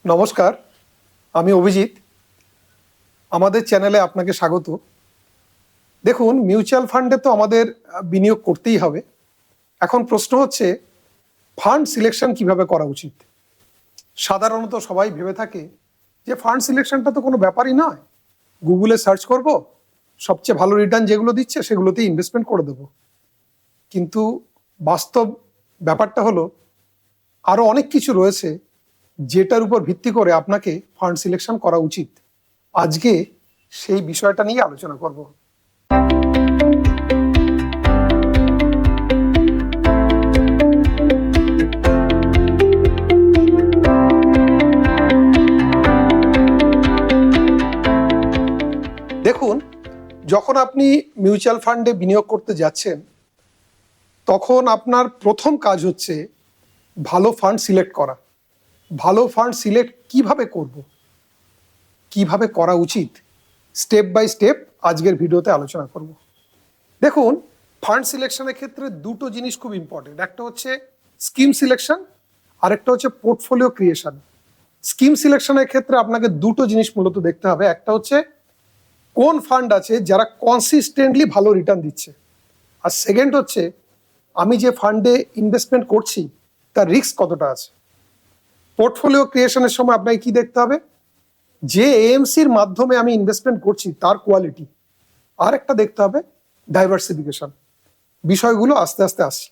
নমস্কার, আমি অভিজিৎ। আমাদের চ্যানেলে আপনাকে স্বাগত। দেখুন, মিউচুয়াল ফান্ডে তো আমাদের বিনিয়োগ করতেই হবে। এখন প্রশ্ন হচ্ছে, ফান্ড সিলেকশন কিভাবে করা উচিত। সাধারণত সবাই ভেবে থাকে যে ফান্ড সিলেকশনটা তো কোনো ব্যাপারই নয়, গুগলে সার্চ করব, সবচেয়ে ভালো রিটার্ন যেগুলো দিচ্ছে সেগুলোতেই ইনভেস্টমেন্ট করে দেব। কিন্তু বাস্তব ব্যাপারটা হলো আরও অনেক কিছু রয়েছে যেটার উপর ভিত্তি করে আপনাকে ফান্ড সিলেকশন করা উচিত। আজকে সেই বিষয়টা নিয়ে আলোচনা করব। দেখুন, যখন আপনি মিউচুয়াল ফান্ডে বিনিয়োগ করতে যাচ্ছেন, তখন আপনার প্রথম কাজ হচ্ছে ভালো ফান্ড সিলেক্ট করা। ভালো ফান্ড সিলেক্ট কিভাবে করব, কিভাবে করা উচিত, স্টেপ বাই স্টেপ আজকের ভিডিওতে আলোচনা করব। দেখুন, ফান্ড সিলেকশনের ক্ষেত্রে দুটো জিনিস খুব ইম্পর্টেন্ট। একটা হচ্ছে স্কিম সিলেকশন, আরেকটা হচ্ছে পোর্টফোলিও ক্রিয়েশন। স্কিম সিলেকশনের ক্ষেত্রে আপনাকে দুটো জিনিস মূলত দেখতে হবে। একটা হচ্ছে কোন ফান্ড আছে যারা কনসিস্টেন্টলি ভালো রিটার্ন দিচ্ছে, আর সেকেন্ড হচ্ছে আমি যে ফান্ডে ইনভেস্টমেন্ট করছি তার রিস্ক কতটা আছে। পোর্টফোলিও ক্রিয়েশনের সময় আপনাকে কি দেখতে হবে, যে এএমসির মাধ্যমে আমি ইনভেস্টমেন্ট করছি তার কোয়ালিটি, আর একটা দেখতে হবে ডাইভার্সিফিকেশন। বিষয়গুলো আস্তে আস্তে আসছে।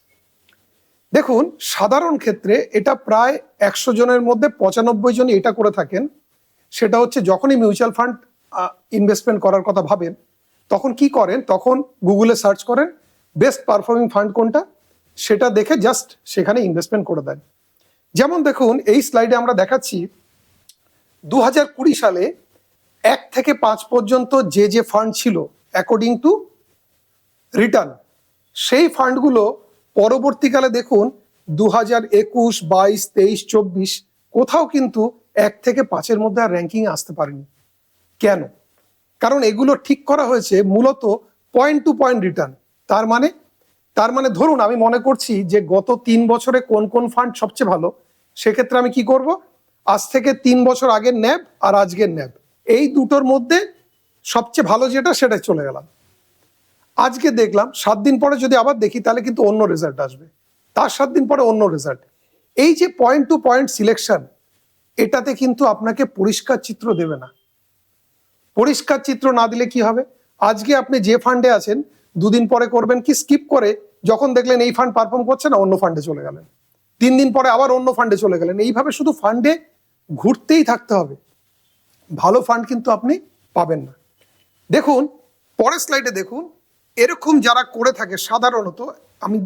দেখুন, সাধারণ ক্ষেত্রে এটা প্রায় 100 জনের মধ্যে 95 জনই এটা করে থাকেন। সেটা হচ্ছে যখনই মিউচুয়াল ফান্ড ইনভেস্টমেন্ট করার কথা ভাবেন, তখন কি করেন, তখন গুগলে সার্চ করেন বেস্ট পারফর্মিং ফান্ড কোনটা, সেটা দেখে জাস্ট সেখানে ইনভেস্টমেন্ট করে দেন। যেমন দেখুন, এই স্লাইডে আমরা দেখাচ্ছি 2020 সালে 1 থেকে 5 পর্যন্ত যে ফান্ড ছিল অ্যাকর্ডিং টু রিটার্ন, সেই ফান্ডগুলো পরবর্তীকালে দেখুন 2021, 22, 23, 24 কোথাও কিন্তু 1 থেকে 5-এর মধ্যে আর র্যাঙ্কিং আসতে পারেনি। কেন? কারণ এগুলো ঠিক করা হয়েছে মূলত পয়েন্ট টু পয়েন্ট রিটার্ন। তার মানে ধরুন আমি মনে করছি যে গত 3 বছরে কোন কোন ফান্ড সবচেয়ে ভালো, সেক্ষেত্রে আমি কি করব, আজ থেকে 3 বছর আগের ন্যাব আর আজকের ন্যাব, এই দুটোর মধ্যে সবচেয়ে ভালো যেটা সেটা চলে গেলাম। আজকে দেখলাম, 7 দিন পরে যদি আবার দেখি তাহলে কিন্তু অন্য রেজাল্ট আসবে, তার 7 দিন পরে অন্য রেজাল্ট। এই যে পয়েন্ট টু পয়েন্ট সিলেকশন, এটাতে কিন্তু আপনাকে পরিষ্কার চিত্র দেবে না। পরিষ্কার চিত্র না দিলে কি হবে, আজকে আপনি যে ফান্ডে আছেন 2 দিন পরে করবেন কি স্কিপ করে, যখন দেখলেন এই ফান্ড পারফর্ম করছে না অন্য ফান্ডে চলে গেলেন, 3 দিন পরে আবার অন্য ফান্ডে চলে গেলেন। এইভাবে শুধু ফান্ডে ঘুরতেই থাকতে হবে, ভালো ফান্ড কিন্তু আপনি পাবেন না। দেখুন, পরের স্লাইডে দেখুন, এরকম যারা করে থাকে সাধারণত, আমি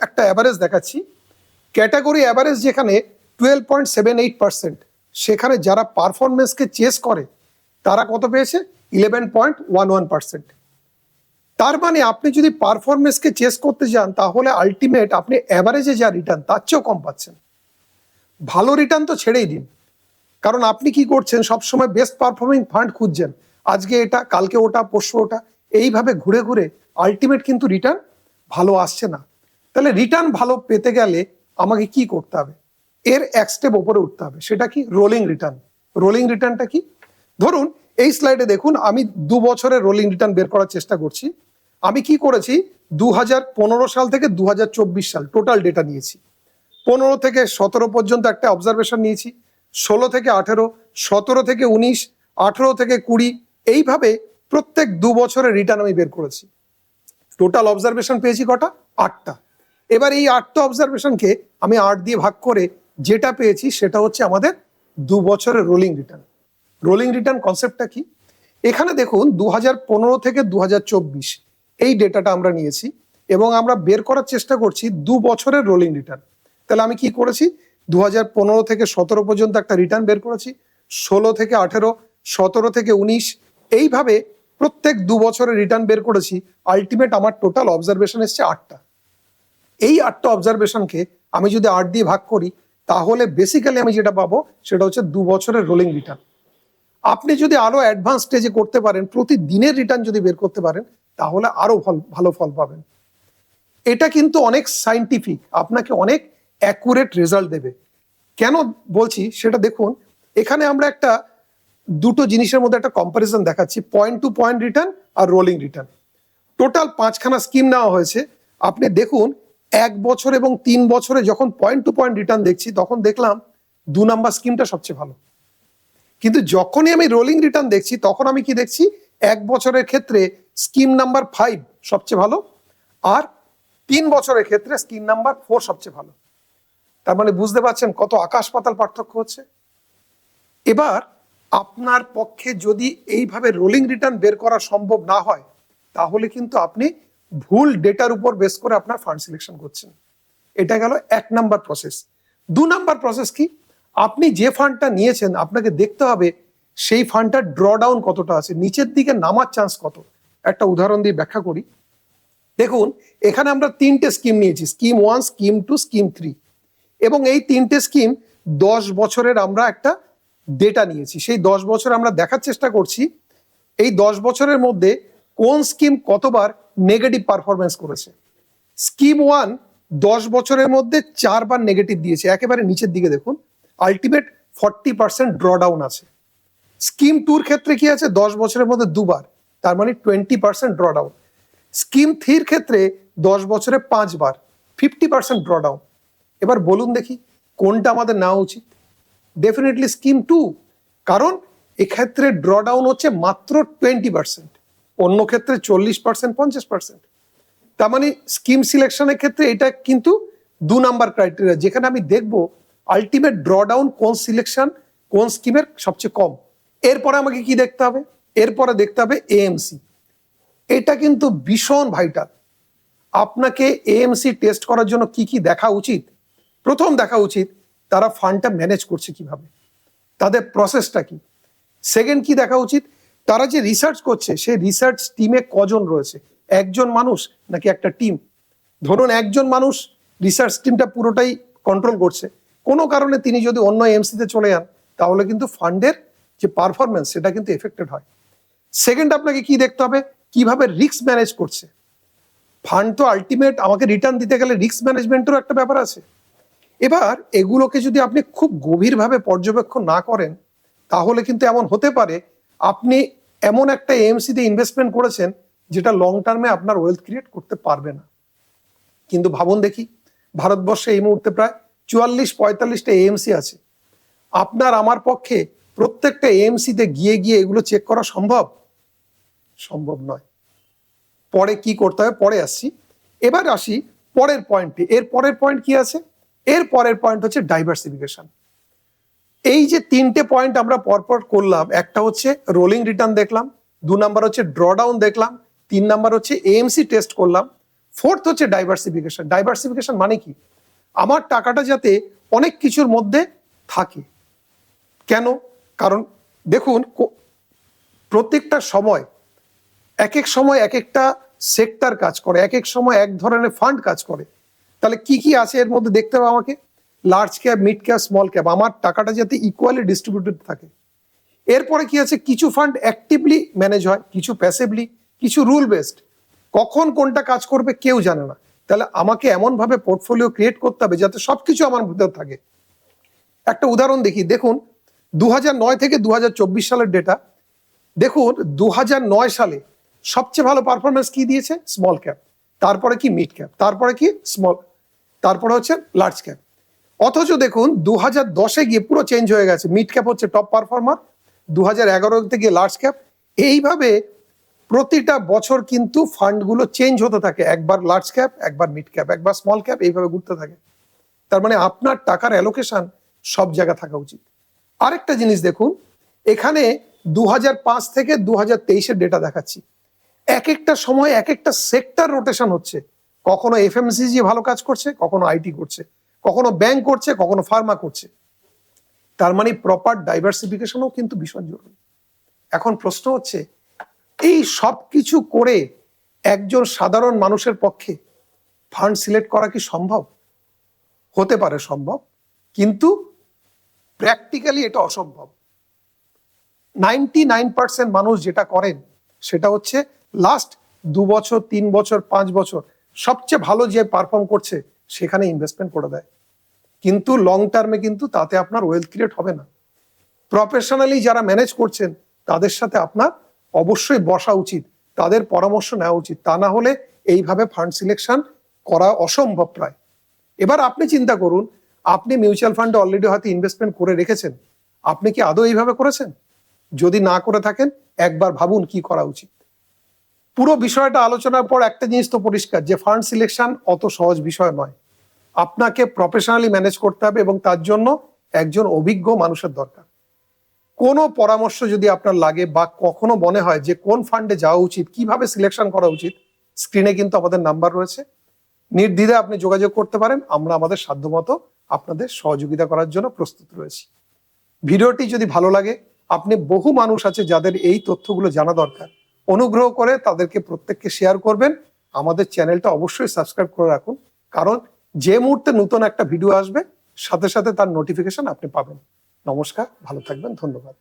একটা অ্যাভারেজ দেখাচ্ছি, ক্যাটাগরি অ্যাভারেজ যেখানে 12.78%, সেখানে যারা পারফরমেন্সকে চেস করে তারা কত পেয়েছে, 11.11%। তার মানে আপনি যদি পারফরমেন্সকে চেস করতে যান তাহলে আলটিমেট আপনি অ্যাভারেজে যা রিটার্ন তার চেয়েও কম পাচ্ছেন। ভালো রিটার্ন তো ছেড়েই দিন, কারণ আপনি কি করছেন, সবসময় বেস্ট পারফর্মিং ফান্ড খুঁজছেন, আজকে এটা, কালকে ওটা, পরশু ওটা, এইভাবে ঘুরে ঘুরে আলটিমেট কিন্তু রিটার্ন ভালো আসছে না। তাহলে রিটার্ন ভালো পেতে গেলে আমাকে কি করতে হবে, এর এক স্টেপ ওপরে উঠতে হবে। সেটা কি, রোলিং রিটার্ন। রোলিং রিটার্নটা কি, ধরুন এই স্লাইডে দেখুন, আমি 2 বছরের রোলিং রিটার্ন বের করার চেষ্টা করছি। আমি কি করেছি, 2015 সাল থেকে 2024 সাল টোটাল ডেটা নিয়েছি, 15 থেকে 17 পর্যন্ত একটা অবজারভেশন নিয়েছি, 16 থেকে 18, 17 থেকে 19, 18 থেকে 20, এইভাবে প্রত্যেক 2 বছরের রিটার্ন আমি বের করেছি। টোটাল অবজারভেশন পেয়েছি কটা, 8টা। এবার এই 8টা অবজারভেশনকে আমি 8 দিয়ে ভাগ করে যেটা পেয়েছি সেটা হচ্ছে আমাদের 2 বছরের রোলিং রিটার্ন। রোলিং রিটার্ন কনসেপ্টটা কি, এখানে দেখুন 2015 থেকে 2024 এই ডেটাটা আমরা নিয়েছি এবং আমরা বের করার চেষ্টা করছি 2 বছরের রোলিং রিটার্ন। তাহলে আমি কি করেছি, 2015 থেকে 17 পর্যন্ত একটা রিটার্ন বের করেছি, 16 থেকে 18, 17 থেকে 19, এইভাবে প্রত্যেক 2 বছরের রিটার্ন বের করেছি। আলটিমেট আমার টোটাল অবজারভেশন এসছে 8টা। এই 8টা অবজারভেশনকে আমি যদি 8 দিয়ে ভাগ করি তাহলে বেসিক্যালি আমি যেটা পাবো সেটা হচ্ছে 2 বছরের রোলিং রিটার্ন। আপনি যদি আরো অ্যাডভান্স স্টেজে করতে পারেন, প্রতিদিনের রিটার্ন যদি বের করতে পারেন তাহলে আরো ভালো ফল পাবেন। এটা কিন্তু অনেক সাইন্টিফিক, আপনাকে অনেক অ্যাকুরেট রেজাল্ট দেবে। কেন বলছি সেটা দেখুন, এখানে আমরা একটা দুটো জিনিসের মধ্যে একটা কম্পারিজন দেখাচ্ছি, পয়েন্ট টু পয়েন্ট রিটার্ন আর রোলিং রিটার্ন। টোটাল 5খানা স্কিম নেওয়া হয়েছে। আপনি দেখুন 1 বছর এবং 3 বছরে যখন পয়েন্ট টু পয়েন্ট রিটার্ন দেখছি তখন দেখলাম 2 নাম্বার স্কিমটা সবচেয়ে ভালো। কিন্তু যখনই আমি রোলিং রিটার্ন দেখছি তখন আমি কি দেখছি, 1 বছরের ক্ষেত্রে স্কিম নাম্বার 5 সবচেয়ে ভালো, আর 3 বছরের ক্ষেত্রে স্কিম নাম্বার 4 সবচেয়ে ভালো। তার মানে বুঝতে পারছেন কত আকাশ পাতাল পার্থক্য হচ্ছে। এবার আপনার পক্ষে যদি এইভাবে রোলিং রিটার্ন বের করা সম্ভব না হয়, তাহলে কিন্তু আপনি ভুল ডেটার উপর বেস করে আপনার ফান্ড সিলেকশন করছেন। এটা গেল 1 নাম্বার প্রসেস। 2 নাম্বার প্রসেস কি, আপনি যে ফান্ডটা নিয়েছেন আপনাকে দেখতে হবে সেই ফান্ডটার ড্র ডাউন কতটা আছে, নিচের দিকে নামার চান্স কত। একটা উদাহরণ দিয়ে ব্যাখ্যা করি। দেখুন এখানে আমরা 3টে স্কিম নিয়েছি, স্কিম 1, স্কিম 2, স্কিম 3, এবং এই 3টে স্কিম 10 বছরের আমরা একটা ডেটা নিয়েছি। সেই 10 বছর আমরা দেখার চেষ্টা করছি এই 10 বছরের মধ্যে কোন স্কিম কতবার নেগেটিভ পারফরমেন্স করেছে। স্কিম 1 10 বছরের মধ্যে 4বার নেগেটিভ দিয়েছে, একেবারে নিচের দিকে দেখুন, আলটিমেট 40% ড্রডাউন আছে। স্কিম 2-র ক্ষেত্রে কি আছে, 10 বছরের মধ্যে 2বার, তার মানে 20% ড্রডাউন। স্কিম 3-র ক্ষেত্রে 10 বছরে 5বার, 50% ড্রডাউন। এবার বলুন দেখি কোনটা আমাদের নেওয়া উচিত। ডেফিনেটলি স্কিম 2, কারণ এক্ষেত্রে ড্রডাউন হচ্ছে মাত্র 20%, অন্য ক্ষেত্রে 40%, 50%। তার মানে স্কিম সিলেকশনের ক্ষেত্রে এটা কিন্তু 2 নাম্বার ক্রাইটেরিয়া, যেখানে আমি দেখব আলটিমেট ড্রডাউন কোন সিলেকশন কোন স্কিমের সবচেয়ে কম। এরপরে আমাকে কি দেখতে হবে, এরপরে দেখতে হবে এএমসি। এটা কিন্তু ভীষণ ভাইটাল। আপনাকে এএমসি টেস্ট করার জন্য কি কি দেখা উচিত, প্রথম দেখা উচিত তারা ফান্ডটা ম্যানেজ করছে কিভাবে, তাদের প্রসেসটা কি। সেকেন্ড কি দেখা উচিত, তারা যে রিসার্চ করছে সেই রিসার্চ টিমে কজন রয়েছে, একজন মানুষ নাকি একটা টিম। ধরুন একজন মানুষ রিসার্চ টিমটা পুরোটাই কন্ট্রোল করছে, কোনো কারণে তিনি যদি অন্য এমসিতে চলে যান তাহলে কিন্তু ফান্ডের যে পারফরমেন্স সেটা কিন্তু এফেক্টেড হয়। সেকেন্ড আপনাকে কি দেখতে হবে, কিভাবে রিস্ক ম্যানেজ করছে। ফান্ড তো আলটিমেট আমাকে রিটার্ন দিতে গেলে রিস্ক ম্যানেজমেন্টেরও একটা ব্যাপার আছে। এবার এগুলোকে যদি আপনি খুব গভীরভাবে পর্যবেক্ষণ না করেন তাহলে কিন্তু এমন হতে পারে আপনি এমন একটা এএমসিতে ইনভেস্টমেন্ট করেছেন যেটা লং টার্মে আপনার ওয়েলথ ক্রিয়েট করতে পারবে না। কিন্তু ভাবুন দেখি, ভারতবর্ষে এই মুহূর্তে প্রায় 44-45টা এএমসি আছে। আপনার আমার পক্ষে প্রত্যেকটা এএমসিতে গিয়ে গিয়ে এগুলো চেক করা সম্ভব? সম্ভব নয়। পরে কি করতে হবে পরে আসছি। এবার আসি পরের পয়েন্টে। এর পরের পয়েন্ট কি আছে, এর পরের পয়েন্ট হচ্ছে ডাইভার্সিফিকেশন। এই যে 3টে পয়েন্ট আমরা পরপর করলাম, একটা হচ্ছে রোলিং রিটার্ন দেখলাম, 2 নাম্বার হচ্ছে ড্রডাউন দেখলাম, 3 নাম্বার হচ্ছে এএমসি টেস্ট করলাম, ফোর্থ হচ্ছে ডাইভার্সিফিকেশন। ডাইভার্সিফিকেশন মানে কি, আমার টাকাটা যাতে অনেক কিছুর মধ্যে থাকে। কেন, কারণ দেখুন প্রত্যেকটা সময় এক এক সময় এক একটা সেক্টর কাজ করে, এক এক সময় এক ধরনের ফান্ড কাজ করে। তাহলে কি কি আছে এর মধ্যে দেখতে হবে আমাকে, large cap, mid cap, small cap, আমার টাকাটা যাতে ইকুয়ালি ডিস্ট্রিবিউটেড থাকে। এরপরে কি আছে, কিছু ফান্ড অ্যাক্টিভলি ম্যানেজ হয়, কিছু প্যাসিভলি, কিছু রুল বেসড। কখন কোনটা কাজ করবে কেউ জানে না। তাহলে আমাকে এমনভাবে পোর্টফোলিও ক্রিয়েট করতে হবে যাতে সবকিছু আমার ভিতর থাকে। একটা উদাহরণ দেখি, দেখুন 2009 থেকে 2024 সালের ডেটা। দেখুন 2009 সালে সবচেয়ে ভালো পারফরমেন্স কি দিয়েছে, স্মল ক্যাপ, তারপরে কি মিড ক্যাপ, তারপরে কি স্মল, তারপরে হচ্ছে লার্জ ক্যাপ। অথচ দেখুন 2010-এ গিয়ে পুরো চেঞ্জ হয়ে গেছে, মিড ক্যাপ হচ্ছে টপ পারফর্মার, 2011-তে গিয়ে লার্জ ক্যাপ। এইভাবে প্রতিটা বছর কিন্তু ফান্ডগুলো চেঞ্জ হতে থাকে, একবার লার্জ ক্যাপ, একবার মিড ক্যাপ, একবার স্মল ক্যাপ, এইভাবে ঘুরতে থাকে। তার মানে আপনার টাকার অ্যালোকেশন সব জায়গা থাকা উচিত। আরেকটা জিনিস দেখুন, এখানে 2005 থেকে 2023-এর ডেটা দেখাচ্ছি। এক একটা সময় এক একটা সেক্টর রোটেশন হচ্ছে, কখনো এফএমসিজি ভালো কাজ করছে, কখনো আইটি করছে, কখনো ব্যাংক করছে, কখনো ফার্মা করছে। তার মানে প্রপার ডাইভার্সিফিকেশনও কিন্তু ভীষণ জরুরি। এখন প্রশ্ন হচ্ছে এই সব কিছু করে একজন সাধারণ মানুষের পক্ষে ফান্ড সিলেক্ট করা কি সম্ভব? হতে পারে সম্ভব, কিন্তু প্র্যাকটিক্যালি এটা অসম্ভব। 99% মানুষ যেটা করেন সেটা হচ্ছে লাস্ট 2 বছর, 3 বছর, 5 বছর সবচেয়ে ভালো যে পারফর্ম করছে সেখানে ইনভেস্টমেন্ট করে দেয়, কিন্তু লং টার্মে কিন্তু তাতে আপনার ওয়েলথ ক্রিয়েট হবে না। প্রফেশনালি যারা ম্যানেজ করছেন তাদের সাথে আপনার অবশ্যই বসা উচিত, তাদের পরামর্শ নেওয়া উচিত। তা না হলে এইভাবে ফান্ড সিলেকশন করা অসম্ভব প্রায়। এবার আপনি চিন্তা করুন, আপনি মিউচুয়াল ফান্ডে অলরেডি হয়তো ইনভেস্টমেন্ট করে রেখেছেন, আপনি কি আদৌ এইভাবে করেছেন? যদি না করে থাকেন একবার ভাবুন কি করা উচিত। পুরো বিষয়টা আলোচনার পর একটা জিনিস তো পরিষ্কার, যে ফান্ড সিলেকশন অত সহজ বিষয় নয়। আপনাকে প্রফেশনালি ম্যানেজ করতে হবে এবং তার জন্য একজন অভিজ্ঞ মানুষের দরকার। কোনো পরামর্শ যদি আপনার লাগে বা কখনো মনে হয় যে কোন ফান্ডে যাওয়া উচিত, কিভাবে সিলেকশন করা উচিত, স্ক্রিনে কিন্তু আমাদের নাম্বার রয়েছে, নির্দ্বিধায় আপনি যোগাযোগ করতে পারেন। আমরা আমাদের সাধ্যমতো আপনাদের সহযোগিতা করার জন্য প্রস্তুত রয়েছি। ভিডিওটি যদি ভালো লাগে, আপনি বহু মানুষ আছে যাদের এই তথ্যগুলো জানা দরকার, অনুগ্রহ করে তাদেরকে প্রত্যেককে শেয়ার করবেন। আমাদের চ্যানেলটা অবশ্যই সাবস্ক্রাইব করে রাখুন, কারণ যে মুহূর্তে নতুন একটা ভিডিও আসবে সাথে সাথে তার নোটিফিকেশন আপনি পাবেন। নমস্কার, ভালো থাকবেন, ধন্যবাদ।